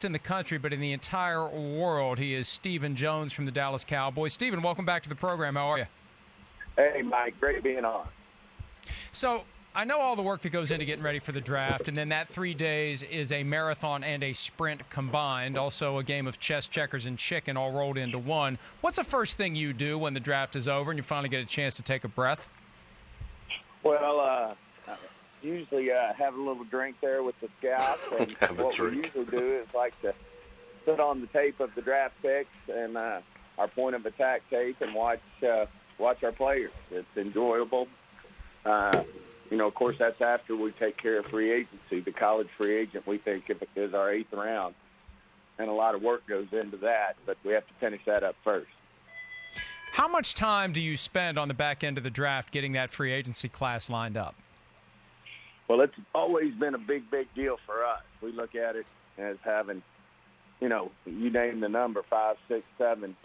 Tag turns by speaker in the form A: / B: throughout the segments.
A: in the country, but in the entire world. He is Stephen Jones from the Dallas Cowboys. Stephen, welcome back to the program. How are you?
B: Hey, Mike. Great being on.
A: So I know all the work that goes into getting ready for the draft, and then that 3 days is a marathon and a sprint combined, also a game of chess, checkers, and chicken all rolled into one. What's the first thing you do when the draft is over and you finally get a chance to take a breath?
B: Well, usually have a little drink there with the scouts, and what we usually do is like to put on the tape of the draft picks and our point of attack tape and watch our players. It's enjoyable. Of course, that's after we take care of free agency. The college free agent, we think, is our 8th round, and a lot of work goes into that, but we have to finish that up first.
A: How much time do you spend on the back end of the draft getting that free agency class lined up?
B: Well, it's always been a big, big deal for us. We look at it as having, you name the number, 5, 6, 7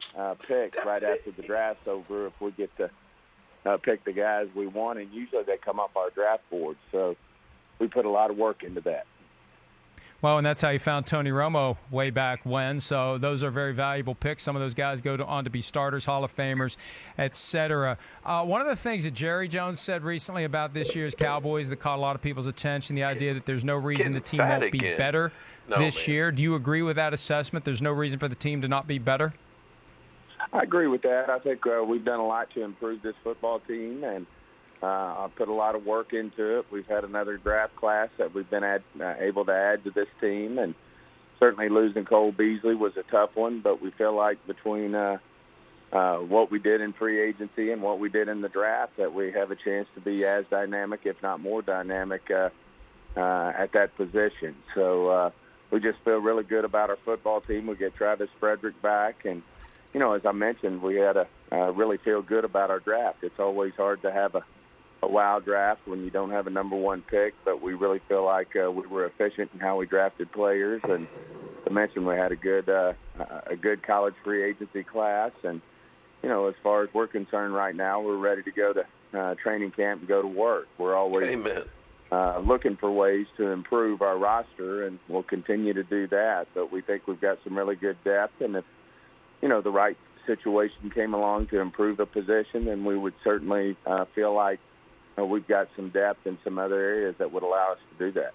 B: picks right after the draft's over if we get to pick the guys we want, and usually they come off our draft board. So we put a lot of work into that.
A: Well, and that's how you found Tony Romo way back when. So those are very valuable picks. Some of those guys go on to be starters, Hall of Famers, et cetera. One of the things that Jerry Jones said recently about this year's Cowboys that caught a lot of people's attention, the idea that there's no reason the team won't be better this year. Do you agree with that assessment? There's no reason for the team to not be better?
B: I agree with that. I think we've done a lot to improve this football team, and I've put a lot of work into it. We've had another draft class that we've been able to add to this team, and certainly losing Cole Beasley was a tough one, but we feel like between what we did in free agency and what we did in the draft that we have a chance to be as dynamic, if not more dynamic, at that position. So we just feel really good about our football team. We get Travis Frederick back, and as I mentioned, we had really feel good about our draft. It's always hard to have a wow draft when you don't have a number one pick, but we really feel like we were efficient in how we drafted players. And to mention, we had a good college free agency class. And, as far as we're concerned right now, we're ready to go to training camp and go to work. We're always looking for ways to improve our roster, and we'll continue to do that. But we think we've got some really good depth, and if the right situation came along to improve the position, then we would certainly feel like we've got some depth in some other areas that would allow us to do that.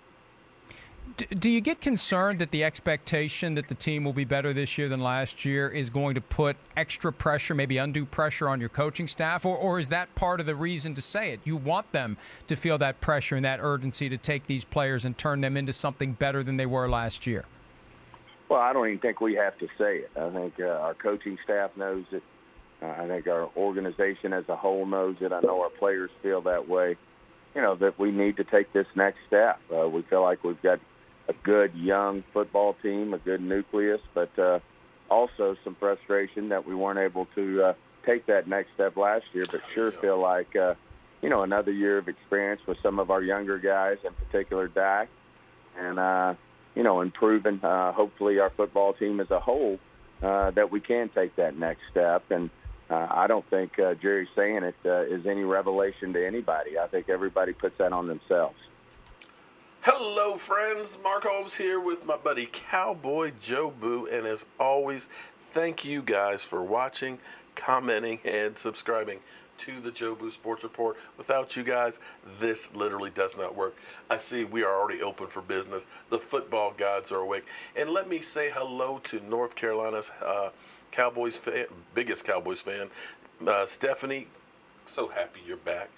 A: Do you get concerned that the expectation that the team will be better this year than last year is going to put extra pressure, maybe undue pressure on your coaching staff, or is that part of the reason to say it? You want them to feel that pressure and that urgency to take these players and turn them into something better than they were last year?
B: Well, I don't even think we have to say it. I think our coaching staff knows it. I think our organization as a whole knows it. I know our players feel that way, that we need to take this next step. We feel like we've got a good young football team, a good nucleus, but also some frustration that we weren't able to take that next step last year, but sure feel like, another year of experience with some of our younger guys, in particular Dak, and, improving hopefully our football team as a whole, that we can take that next step. And I don't think Jerry saying it is any revelation to anybody. I think everybody puts that on themselves.
C: Hello, friends. Mark Holmes here with my buddy Cowboy Joe Boo. And as always, thank you guys for watching, commenting, and subscribing to the Joe Boo Sports Report. Without you guys, this literally does not work. I see we are already open for business. The football gods are awake. And let me say hello to North Carolina's Cowboys fan, biggest Cowboys fan, Stephanie. So happy you're back.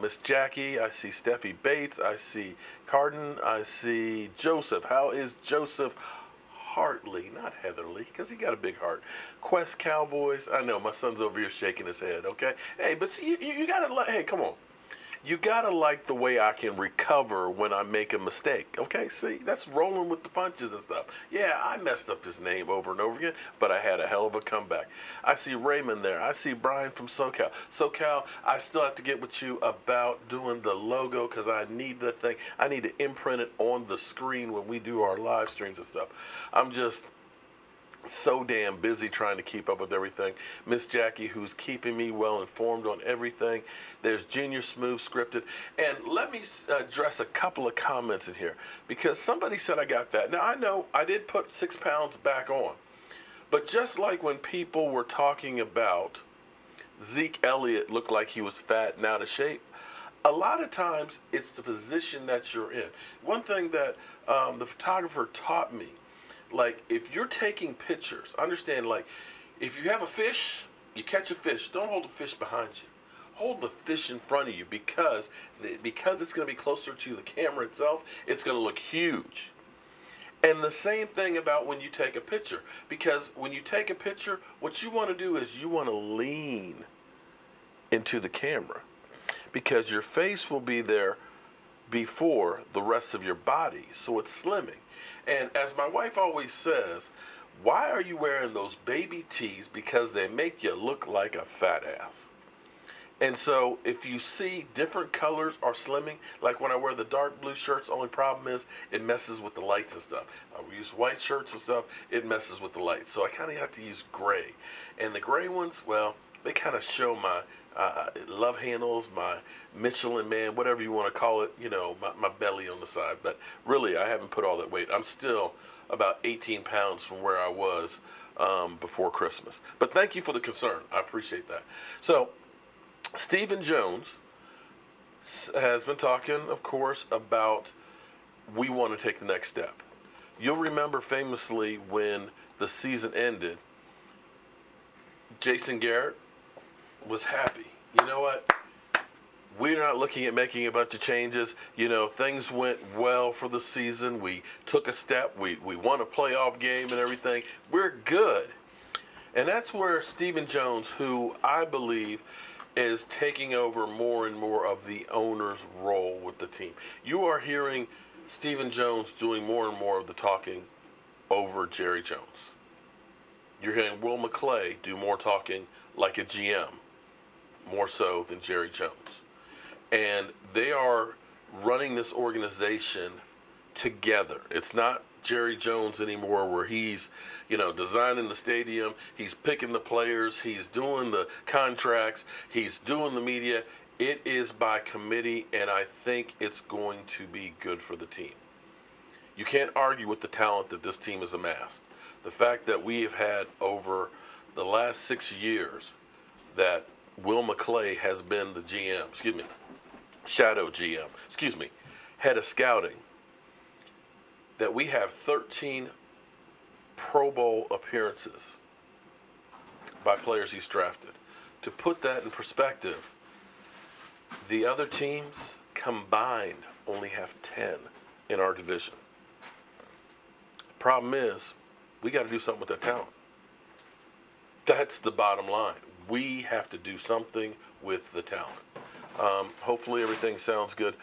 C: Miss Jackie, I see Steffi Bates, I see Carden, I see Joseph. How is Joseph Hartley, not Heatherly, because he got a big heart. Quest Cowboys, I know my son's over here shaking his head, okay? Hey, but see, you gotta, hey, come on. You gotta like the way I can recover when I make a mistake, okay? See, that's rolling with the punches and stuff. Yeah, I messed up his name over and over again, but I had a hell of a comeback. I see Raymond there. I see Brian from SoCal. SoCal, I still have to get with you about doing the logo because I need the thing. I need to imprint it on the screen when we do our live streams and stuff. so damn busy trying to keep up with everything. Miss Jackie, who's keeping me well informed on everything. There's Junior Smooth Scripted. And let me address a couple of comments in here, because somebody said I got fat. Now, I know I did put 6 pounds back on. But just like when people were talking about Zeke Elliott looked like he was fat and out of shape, a lot of times it's the position that you're in. One thing that the photographer taught me, like if you're taking pictures, understand, like if you have a fish, you catch a fish, don't hold the fish behind you. Hold the fish in front of you, because it's going to be closer to the camera itself, it's going to look huge. And the same thing about when you take a picture, because when you take a picture, what you want to do is you want to lean into the camera, because your face will be there before the rest of your body, so it's slimming. And as my wife always says, why are you wearing those baby tees? Because they make you look like a fat ass. And so if you see different colors are slimming, like when I wear the dark blue shirts, the only problem is it messes with the lights and stuff. I use white shirts and stuff, it messes with the lights. So I kind of have to use gray. And the gray ones, well, they kind of show my love handles, my Michelin Man, whatever you want to call it, you know, my belly on the side. But really, I haven't put all that weight. I'm still about 18 pounds from where I was before Christmas. But thank you for the concern. I appreciate that. So Stephen Jones has been talking, of course, about we want to take the next step. You'll remember famously when the season ended, Jason Garrett was happy. You know what? We're not looking at making a bunch of changes. You know, things went well for the season. We took a step. We won a playoff game and everything. We're good. And that's where Stephen Jones, who I believe is taking over more and more of the owner's role with the team. You are hearing Stephen Jones doing more and more of the talking over Jerry Jones. You're hearing Will McClay do more talking like a GM, more so than Jerry Jones. And they are running this organization together. It's not Jerry Jones anymore, where he's, you know, designing the stadium, he's picking the players, he's doing the contracts, he's doing the media. It is by committee, and I think it's going to be good for the team. You can't argue with the talent that this team has amassed. The fact that we have had over the last 6 years that Will McClay has been the GM, shadow GM, head of scouting, that we have 13 Pro Bowl appearances by players he's drafted. To put that in perspective, the other teams combined only have 10 in our division. Problem is, we got to do something with that talent. That's the bottom line. We have to do something with the talent. Hopefully everything sounds good.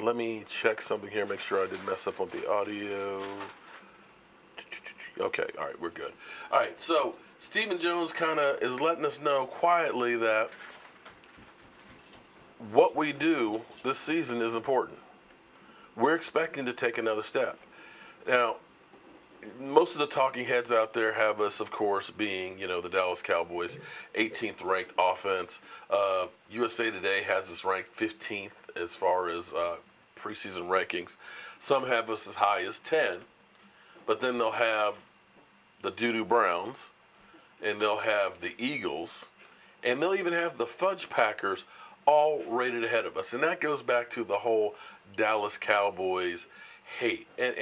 C: Let me check something here, make sure I didn't mess up on the audio. Okay, all right, we're good. All right, so Stephen Jones kind of is letting us know quietly that what we do this season is important. We're expecting to take another step. Now, most of the talking heads out there have us, of course, being, you know, the Dallas Cowboys, 18th ranked offense. USA Today has us ranked 15th as far as preseason rankings. Some have us as high as 10, but then they'll have the Doo-Doo Browns, and they'll have the Eagles, and they'll even have the Fudge Packers all rated ahead of us. And that goes back to the whole Dallas Cowboys hate. And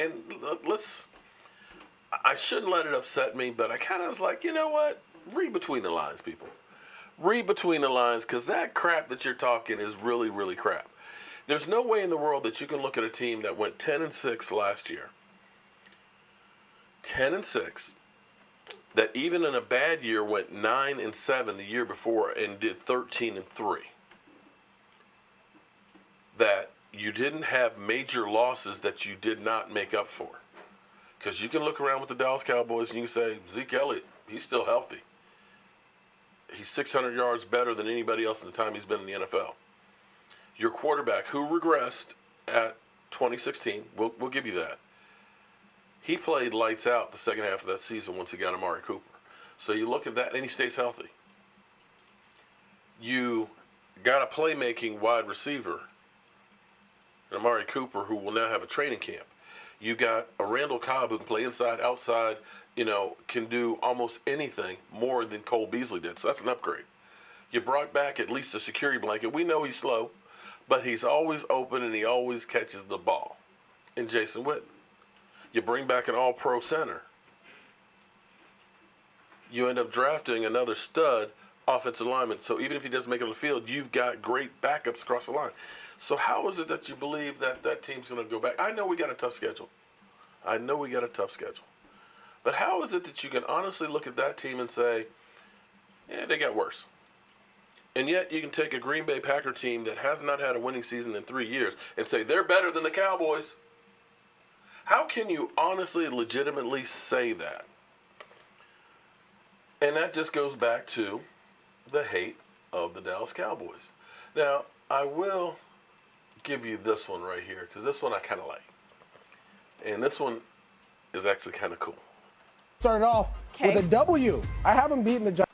C: I shouldn't let it upset me, but I kind of was like, you know what? Read between the lines, people. Read between the lines, because that crap that you're talking is really, really crap. There's no way in the world that you can look at a team that went 10-6 last year, 10-6, that even in a bad year went 9-7 the year before and did 13-3. That you didn't have major losses that you did not make up for. Because you can look around with the Dallas Cowboys and you can say, Zeke Elliott, he's still healthy. He's 600 yards better than anybody else in the time he's been in the NFL. Your quarterback, who regressed at 2016, we'll give you that. He played lights out the second half of that season once he got Amari Cooper. So you look at that, and he stays healthy. You got a playmaking wide receiver, Amari Cooper, who will now have a training camp. You got a Randall Cobb who can play inside, outside, can do almost anything more than Cole Beasley did. So that's an upgrade. You brought back at least a security blanket. We know he's slow, but he's always open and he always catches the ball. And Jason Witten. You bring back an all-pro center. You end up drafting another stud offensive lineman. So even if he doesn't make it on the field, you've got great backups across the line. So how is it that you believe that that team's going to go back? I know we got a tough schedule. But how is it that you can honestly look at that team and say, yeah, they got worse? And yet you can take a Green Bay Packer team that has not had a winning season in 3 years and say they're better than the Cowboys. How can you honestly, legitimately say that? And that just goes back to the hate of the Dallas Cowboys. Now, I will give you this one right here, because this one I kind of like. And this one is actually kind of cool.
D: Started off with a W. I haven't beaten the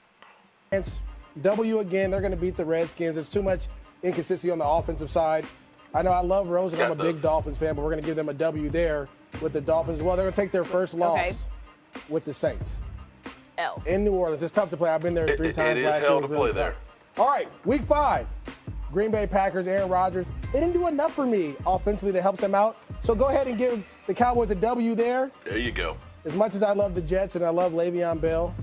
D: Giants. W again. They're going to beat the Redskins. There's too much inconsistency on the offensive side. I know I love Rose, and I'm a big Dolphins fan, but we're going to give them a W there with the Dolphins. Well, they're going to take their first loss with the Saints.
E: L.
D: In New Orleans. It's tough to play. I've been there three times
C: it
D: last
C: is hell
D: year.
C: to play there.
D: All right, week 5. Green Bay Packers, Aaron Rodgers. They didn't do enough for me offensively to help them out. So go ahead and give the Cowboys a W there.
C: There you go.
D: As much as I love the Jets and I love Le'Veon Bell,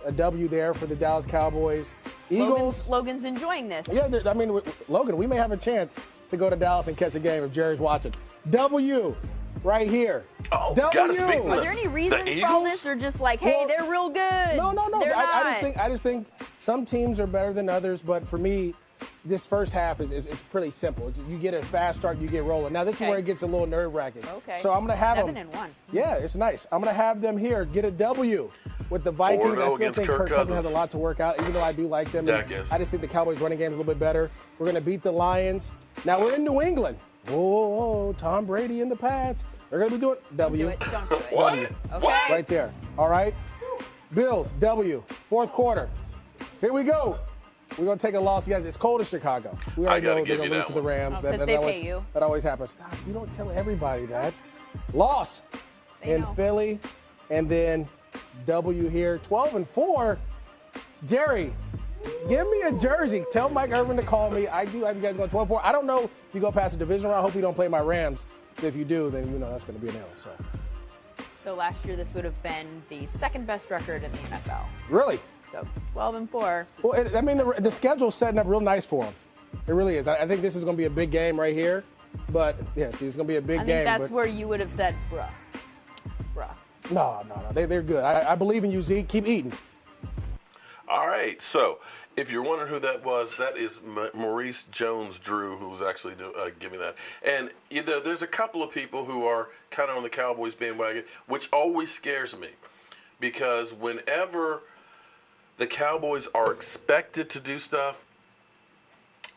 D: a W there for the Dallas Cowboys. Eagles.
E: Logan's enjoying this.
D: Yeah, I mean, Logan, we may have a chance to go to Dallas and catch a game if Jerry's watching. W right here.
C: Oh,
D: W.
C: gotta speak.
E: Are there any reasons for all this, or just like, hey, they're real good?
D: No.
E: They're
D: I just think some teams are better than others, but for me, this first half is pretty simple. You get a fast start, you get rolling. Now, this is where it gets a little nerve-wracking.
E: Okay.
D: So I'm going to have
E: 7-1.
D: Yeah, it's nice. I'm going to have them here get a W with the Vikings. I still think Kirk Cousins has a lot to work out, even though I do like them. I just think the Cowboys' running game is a little bit better. We're going to beat the Lions. Now, we're in New England. Whoa, Tom Brady and the Pats. They're going to be doing W.
E: Don't do it.
C: What?
E: Okay.
C: What?
D: Right there. All right? Bills, W. Fourth quarter. Here we go. We're going to take a loss. Guys, it's cold in Chicago. We already know they're going to lose to the Rams.
E: Because they pay you.
D: That always happens. Stop. You don't tell everybody that. Loss in Philly. And then W here. 12-4. Jerry, give me a jersey. Tell Mike Irvin to call me. I do have you guys going 12-4. I don't know if you go past the division round. I hope you don't play my Rams. If you do, then that's going to be an L.
E: So last year, this would have been the second best record in the NFL.
D: Really?
E: So 12-4.
D: Well, I mean, the schedule's setting up real nice for them. It really is. I think this is going to be a big game right here. But, yeah, see, it's going to be a big game.
E: I think that's where you would have said, bruh.
D: No. They're good. I believe in you, Zeke. Keep eating.
C: All right. So if you're wondering who that was, that is Maurice Jones-Drew, who was actually giving that. And there's a couple of people who are kind of on the Cowboys bandwagon, which always scares me. Because whenever the Cowboys are expected to do stuff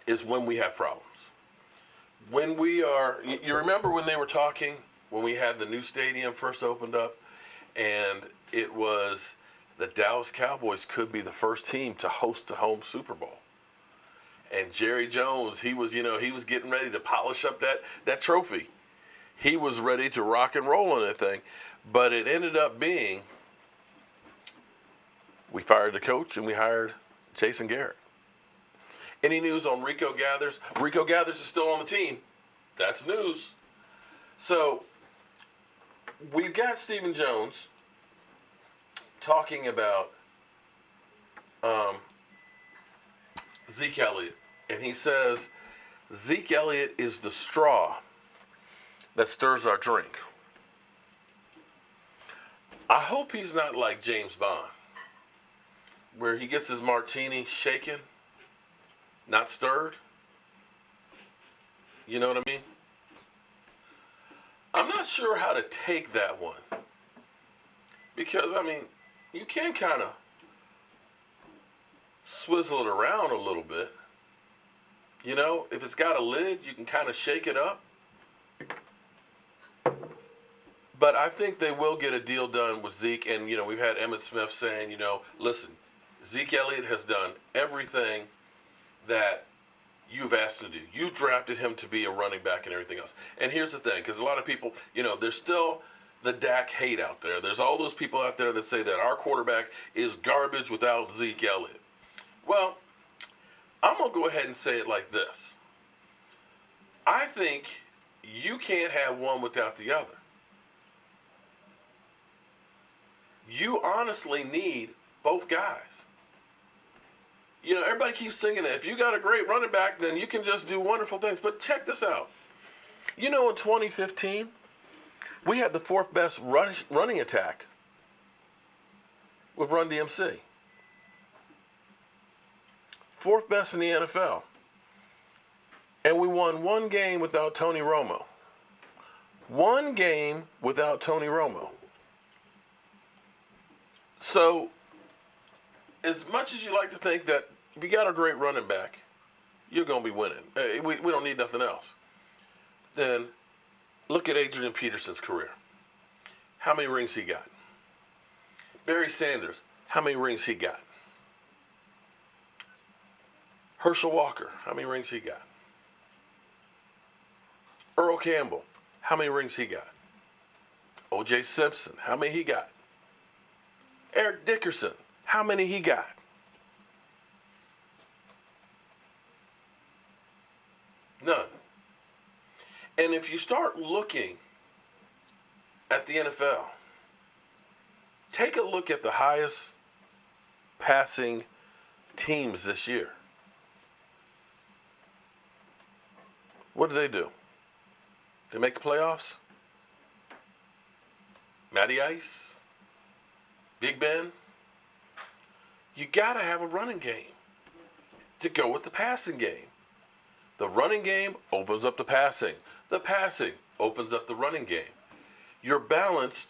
C: is when we have problems. When we are, you remember when they were talking, when we had the new stadium first opened up, and it was the Dallas Cowboys could be the first team to host a home Super Bowl. And Jerry Jones, he was getting ready to polish up that trophy. He was ready to rock and roll on that thing. But it ended up being, we fired the coach and we hired Jason Garrett. Any news on Rico Gathers? Rico Gathers is still on the team. That's news. So we've got Stephen Jones talking about Zeke Elliott. And he says, Zeke Elliott is the straw that stirs our drink. I hope he's not like James Bond, where he gets his martini shaken, not stirred. You know what I mean? I'm not sure how to take that one. Because, I mean, you can kind of swizzle it around a little bit. You know, if it's got a lid, you can kind of shake it up. But I think they will get a deal done with Zeke. And, we've had Emmitt Smith saying, listen, Zeke Elliott has done everything that you've asked him to do. You drafted him to be a running back and everything else. And here's the thing, because a lot of people, there's still the Dak hate out there. There's all those people out there that say that our quarterback is garbage without Zeke Elliott. Well, I'm going to go ahead and say it like this. I think you can't have one without the other. You honestly need both guys. Everybody keeps thinking that if you got a great running back, then you can just do wonderful things. But check this out. In 2015, we had the fourth best running attack with Run DMC. Fourth best in the NFL. And we won one game without Tony Romo. One game without Tony Romo. So, as much as you like to think that if you got a great running back, you're going to be winning. We don't need nothing else. Then look at Adrian Peterson's career. How many rings he got? Barry Sanders, how many rings he got? Herschel Walker, how many rings he got? Earl Campbell, how many rings he got? O.J. Simpson, how many he got? Eric Dickerson, how many he got? None. And if you start looking at the NFL, take a look at the highest passing teams this year. What do? They make the playoffs? Matty Ice? Big Ben? You got to have a running game to go with the passing game. The running game opens up the passing. The passing opens up the running game. You're balanced.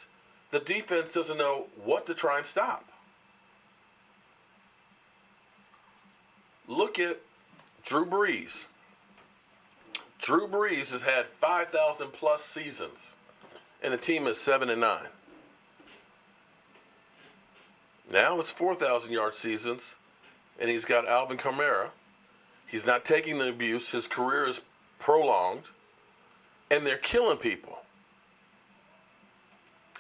C: The defense doesn't know what to try and stop. Look at Drew Brees. Drew Brees has had 5,000 plus seasons, and the team is 7-9. Now it's 4,000 yard seasons, and he's got Alvin Kamara. He's not taking the abuse. His career is prolonged, and they're killing people.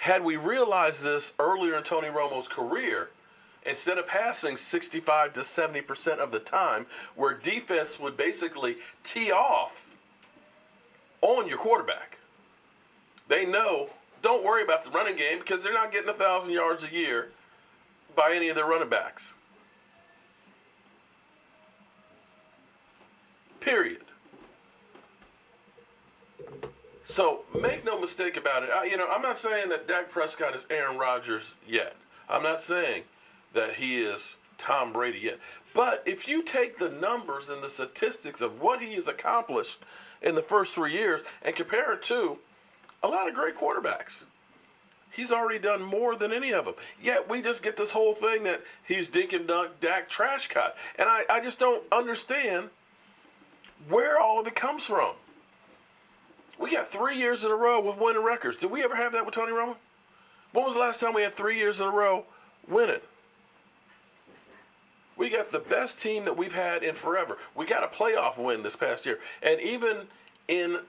C: Had we realized this earlier in Tony Romo's career, instead of passing 65 to 70% of the time, where defense would basically tee off on your quarterback, they know, don't worry about the running game because they're not getting 1,000 yards a year by any of their running backs. Period. So make no mistake about it. I'm not saying that Dak Prescott is Aaron Rodgers yet. I'm not saying that he is Tom Brady yet. But if you take the numbers and the statistics of what he has accomplished in the first 3 years and compare it to a lot of great quarterbacks, he's already done more than any of them. Yet we just get this whole thing that he's dink and dunk Dak trash cut. And I just don't understand where all of it comes from. We got 3 years in a row with winning records. Did we ever have that with Tony Romo? When was the last time we had 3 years in a row winning? We got the best team that we've had in forever. We got a playoff win this past year. And even in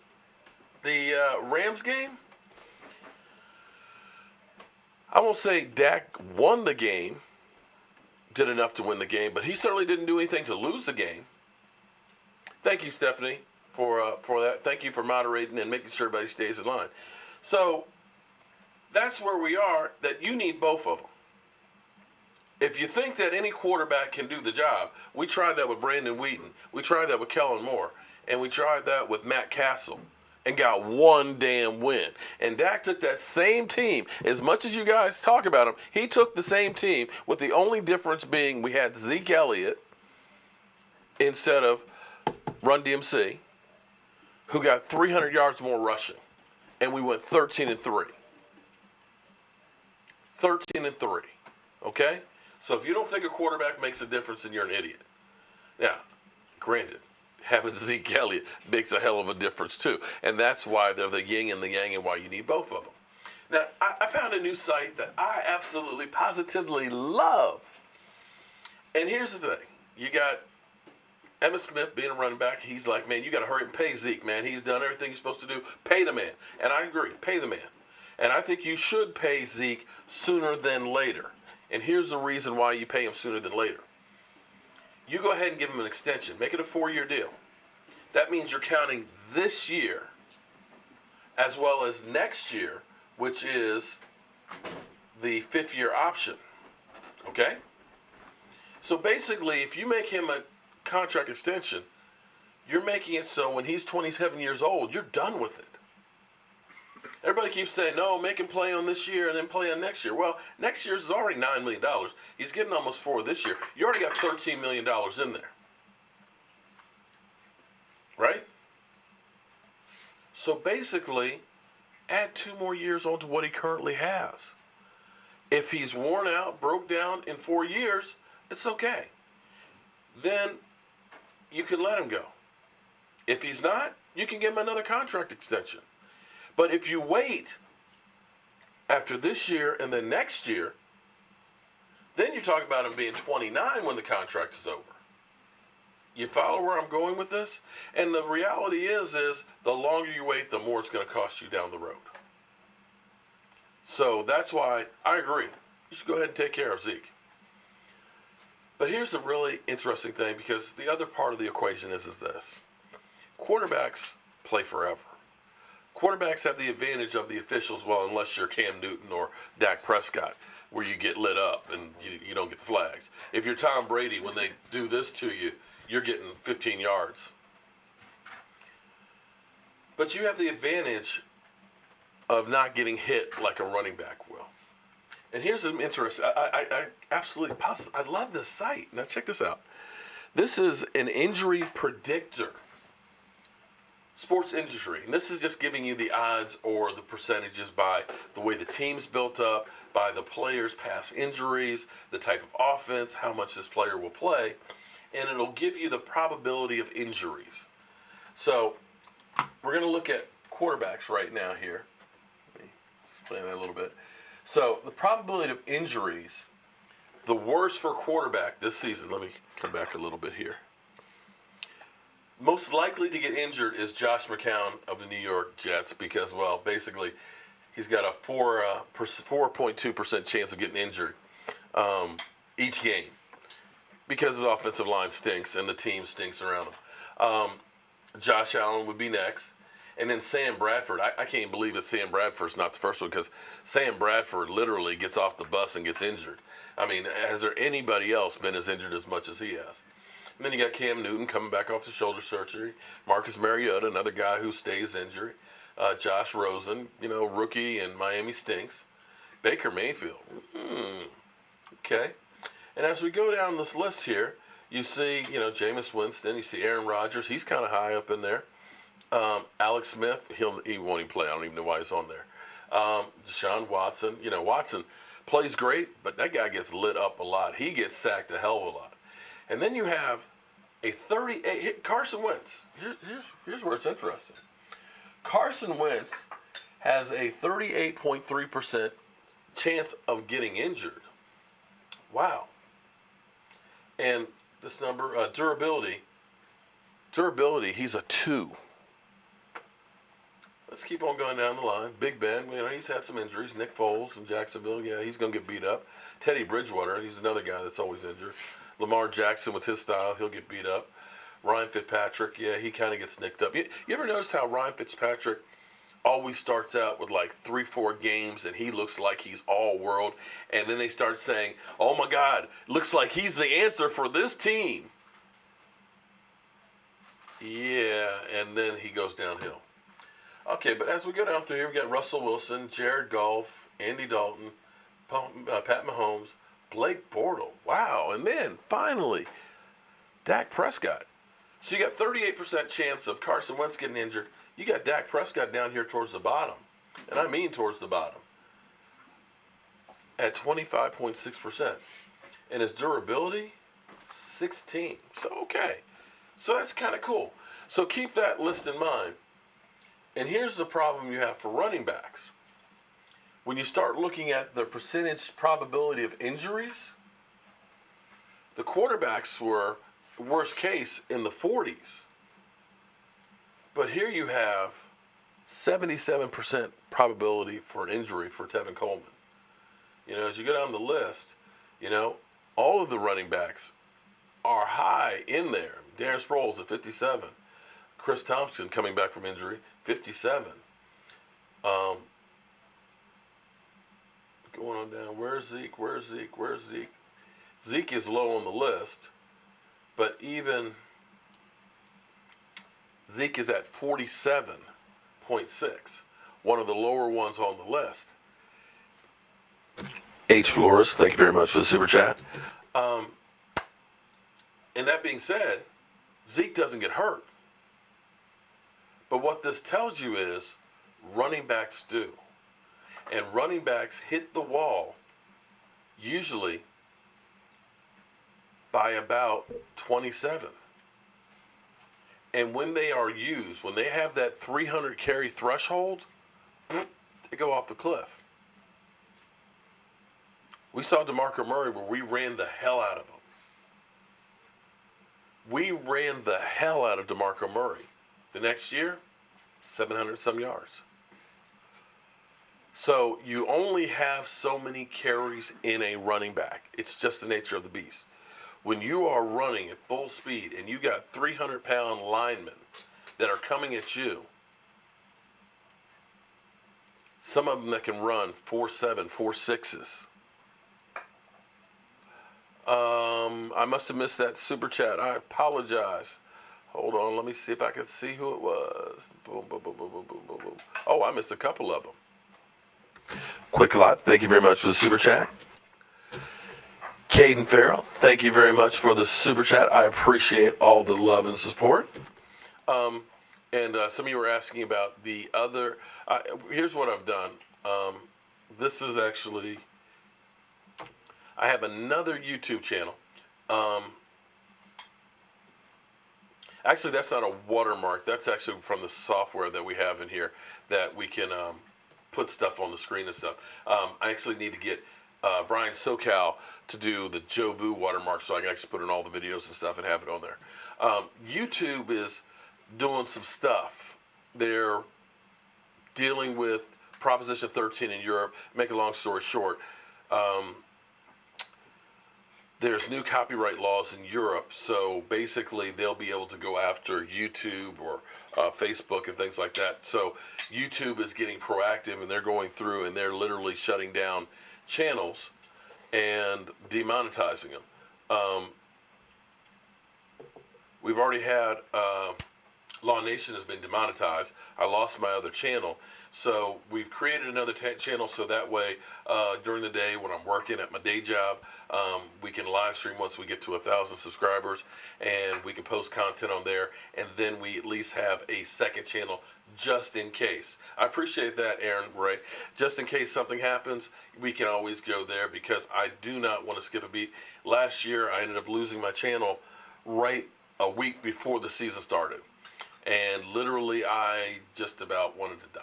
C: the Rams game, I won't say Dak won the game, did enough to win the game, but he certainly didn't do anything to lose the game. Thank you, Stephanie, for that. Thank you for moderating and making sure everybody stays in line. So that's where we are, that you need both of them. If you think that any quarterback can do the job, we tried that with Brandon Wheaton. We tried that with Kellen Moore. And we tried that with Matt Castle and got one damn win. And Dak took that same team. As much as you guys talk about him, he took the same team, with the only difference being we had Zeke Elliott instead of Run DMC, who got 300 yards more rushing. And we went 13-3. 13-3. Okay? So if you don't think a quarterback makes a difference, then you're an idiot. Now, granted, having Zeke Elliott makes a hell of a difference too. And that's why they're the yin and the yang and why you need both of them. Now, I found a new site that I absolutely, positively love. And here's the thing. You got Emmitt Smith being a running back. He's like, man, you got to hurry up and pay Zeke, man. He's done everything he's supposed to do. Pay the man. And I agree. Pay the man. And I think you should pay Zeke sooner than later. And here's the reason why you pay him sooner than later. You go ahead and give him an extension. Make it a 4-year deal. That means you're counting this year as well as next year, which is the 5th-year option. Okay? So basically, if you make him a contract extension, you're making it so when he's 27 years old, you're done with it. Everybody keeps saying, no, make him play on this year and then play on next year. Well, next year's is already $9 million. He's getting almost $4 this year. You already got $13 million in there. Right? So basically, add 2 more years onto what he currently has. If he's worn out, broke down in 4 years, it's okay. Then you can let him go. If he's not, you can give him another contract extension. But if you wait after this year and then next year, then you talk about him being 29 when the contract is over. You follow where I'm going with this? And the reality is the longer you wait, the more it's going to cost you down the road. So that's why I agree. You should go ahead and take care of Zeke. But here's a really interesting thing, because the other part of the equation is this. Quarterbacks play forever. Quarterbacks have the advantage of the officials, well, unless you're Cam Newton or Dak Prescott, where you get lit up and you don't get the flags. If you're Tom Brady, when they do this to you, you're getting 15 yards. But you have the advantage of not getting hit like a running back will. And here's an interesting, I absolutely, I love this site. Now check this out. This is an injury predictor. Sports injury. And this is just giving you the odds or the percentages by the way the team's built up, by the players' past injuries, the type of offense, how much this player will play, and it'll give you the probability of injuries. So we're going to look at quarterbacks right now here. Let me explain that a little bit. So the probability of injuries, the worst for a quarterback this season, let me come back a little bit here. Most likely to get injured is Josh McCown of the New York Jets because, well, basically he's got a 4.2% chance of getting injured each game because his offensive line stinks and the team stinks around him. Josh Allen would be next. And then Sam Bradford. I can't believe that Sam Bradford's not the first one, because Sam Bradford literally gets off the bus and gets injured. I mean, has there anybody else been as injured as much as he has? And then you got Cam Newton coming back off the shoulder surgery. Marcus Mariota, another guy who stays injured. Josh Rosen, rookie, and Miami stinks. Baker Mayfield. Okay. And as we go down this list here, you see, Jameis Winston. You see Aaron Rodgers. He's kind of high up in there. Alex Smith, he won't even play. I don't even know why he's on there. Deshaun Watson. Watson plays great, but that guy gets lit up a lot. He gets sacked a hell of a lot. And then you have a 38, Carson Wentz. Here's where it's interesting. Carson Wentz has a 38.3% chance of getting injured. Wow. And this number, durability, he's a 2. Let's keep on going down the line. Big Ben, he's had some injuries. Nick Foles in Jacksonville, yeah, he's going to get beat up. Teddy Bridgewater, he's another guy that's always injured. Lamar Jackson with his style, he'll get beat up. Ryan Fitzpatrick, yeah, he kind of gets nicked up. You ever notice how Ryan Fitzpatrick always starts out with like 3-4 games and he looks like he's all world, and then they start saying, oh my God, looks like he's the answer for this team. Yeah, and then he goes downhill. Okay, but as we go down through here, we got Russell Wilson, Jared Goff, Andy Dalton, Pat Mahomes, Blake Bortles. Wow. And then, finally, Dak Prescott. So you got 38% chance of Carson Wentz getting injured. You got Dak Prescott down here towards the bottom. And I mean towards the bottom. At 25.6%. And his durability, 16. So, okay. So that's kind of cool. So keep that list in mind. And here's the problem you have for running backs. when you start looking at the percentage probability of injuries, the quarterbacks were, worst case, in the 40s. But here you have 77% probability for an injury for Tevin Coleman. You know, as you go down the list, you know, all of the running backs are high in there. Darren Sproles at 57. Chris Thompson coming back from injury, 57. Going on down, where's Zeke? Where's Zeke? Where's Zeke? Zeke is low on the list, but even Zeke is at 47.6, one of the lower ones on the list. H. Flores, thank you very much for the super chat. And that being said, Zeke doesn't get hurt. But what this tells you is running backs do. And running backs hit the wall usually by about 27. And when they are used, when they have that 300 carry threshold, they go off the cliff. We saw DeMarco Murray where we ran the hell out of him. We ran the hell out of DeMarco Murray. The next year, 700 some yards. So you only have so many carries in a running back. It's just the nature of the beast. When you are running at full speed and you got 300-pound linemen that are coming at you, some of them that can run 4.7, 4.6s. I must have missed that super chat. I apologize. Hold on, let me see if I can see who it was. Boom, boom, boom, boom, boom, boom, boom, boom. Oh, I missed a couple of them. Quick Lot, thank you very much for the super chat. Caden Farrell, thank you very much for the super chat. I appreciate all the love and support. And some of you were asking about the other. Here's what I've done. This is actually, I have another YouTube channel. Actually, that's not a watermark. That's actually from the software that we have in here that we can put stuff on the screen and stuff. I actually need to get Brian SoCal to do the Joe Boo watermark so I can actually put in all the videos and stuff and have it on there. YouTube is doing some stuff. They're dealing with Proposition 13 in Europe. Make a long story short, there's new copyright laws in Europe, so basically they'll be able to go after YouTube or Facebook and things like that. So YouTube is getting proactive, and they're going through and they're literally shutting down channels and demonetizing them. We've already had Law Nation has been demonetized. I lost my other channel. So we've created another channel so that way during the day when I'm working at my day job, we can live stream once we get to 1,000 subscribers, and we can post content on there, and then we at least have a second channel just in case. I appreciate that, Aaron Ray. Just in case something happens, we can always go there because I do not want to skip a beat. Last year, I ended up losing my channel right a week before the season started, and literally I just about wanted to die.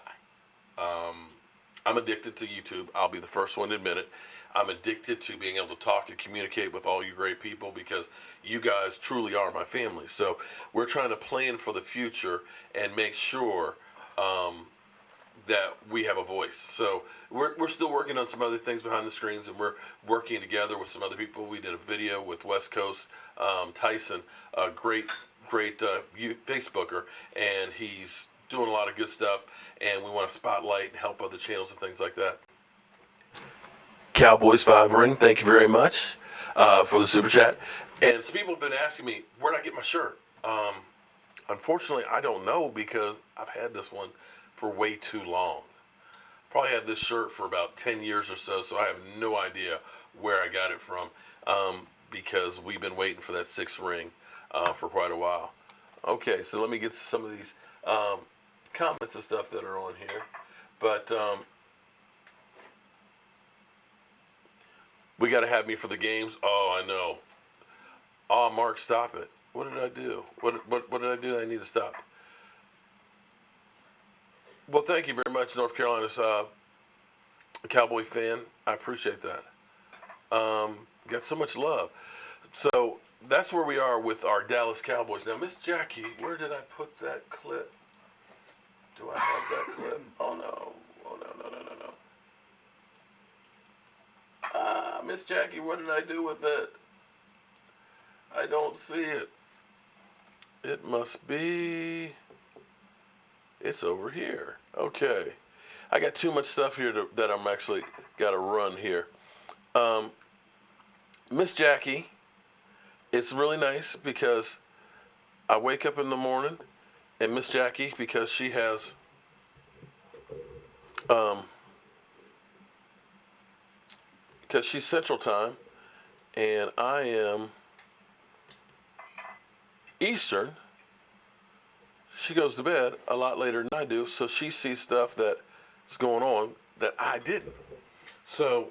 C: I'm addicted to YouTube. I'll be the first one to admit it. I'm addicted to being able to talk and communicate with all you great people because you guys truly are my family. So we're trying to plan for the future and make sure that we have a voice. So we're still working on some other things behind the screens, and we're working together with some other people. We did a video with West Coast Tyson, a great Facebooker, and he's doing a lot of good stuff, and we want to spotlight and help other channels and things like that. Cowboys 5 ring, thank you very much for the super chat. And some people have been asking me, where'd I get my shirt? Unfortunately, I don't know because I've had this one for way too long. Probably had this shirt for about 10 years or so, so I have no idea where I got it from because we've been waiting for that 6th ring for quite a while. Okay, so let me get to some of these comments and stuff that are on here. But we got to have me for the games. Oh, I know. Oh, Mark, stop it. What did I do? What did I do that I need to stop? Well, thank you very much, North Carolina's a Cowboy fan. I appreciate that. Got so much love. So that's where we are with our Dallas Cowboys. Now, Miss Jackie, where did I put that clip? Do I have that clip? Oh, no. Oh, no. Miss Jackie, what did I do with it? I don't see it. It must be... It's over here. Okay. I got too much stuff here that I'm actually got to run here. Miss Jackie, it's really nice because I wake up in the morning and Miss Jackie, because she has because she's Central Time and I am Eastern, she goes to bed a lot later than I do, so she sees stuff that's going on that I didn't. So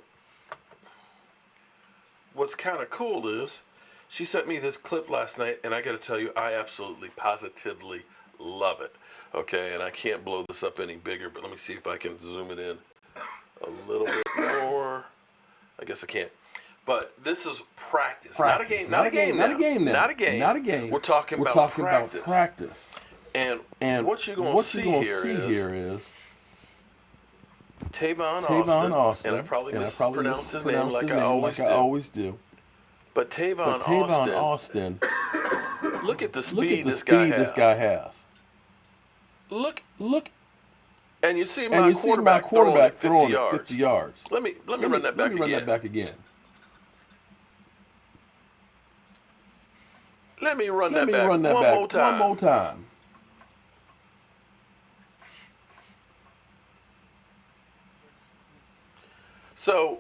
C: what's kind of cool is she sent me this clip last night, and I got to tell you, I absolutely, positively love it. Okay, and I can't blow this up any bigger, but let me see if I can zoom it in a little bit more. I guess I can't. But this is practice. Not a game. Not a game. Not a game. We're talking about practice. And what you're going to see here is Tavon Austin. And I probably mispronounced his name like I always do. But Tavon Austin, look at the speed this guy has. Look. And you see my quarterback throwing it 50 yards. Let me run that back again. Let me run that back one more time. So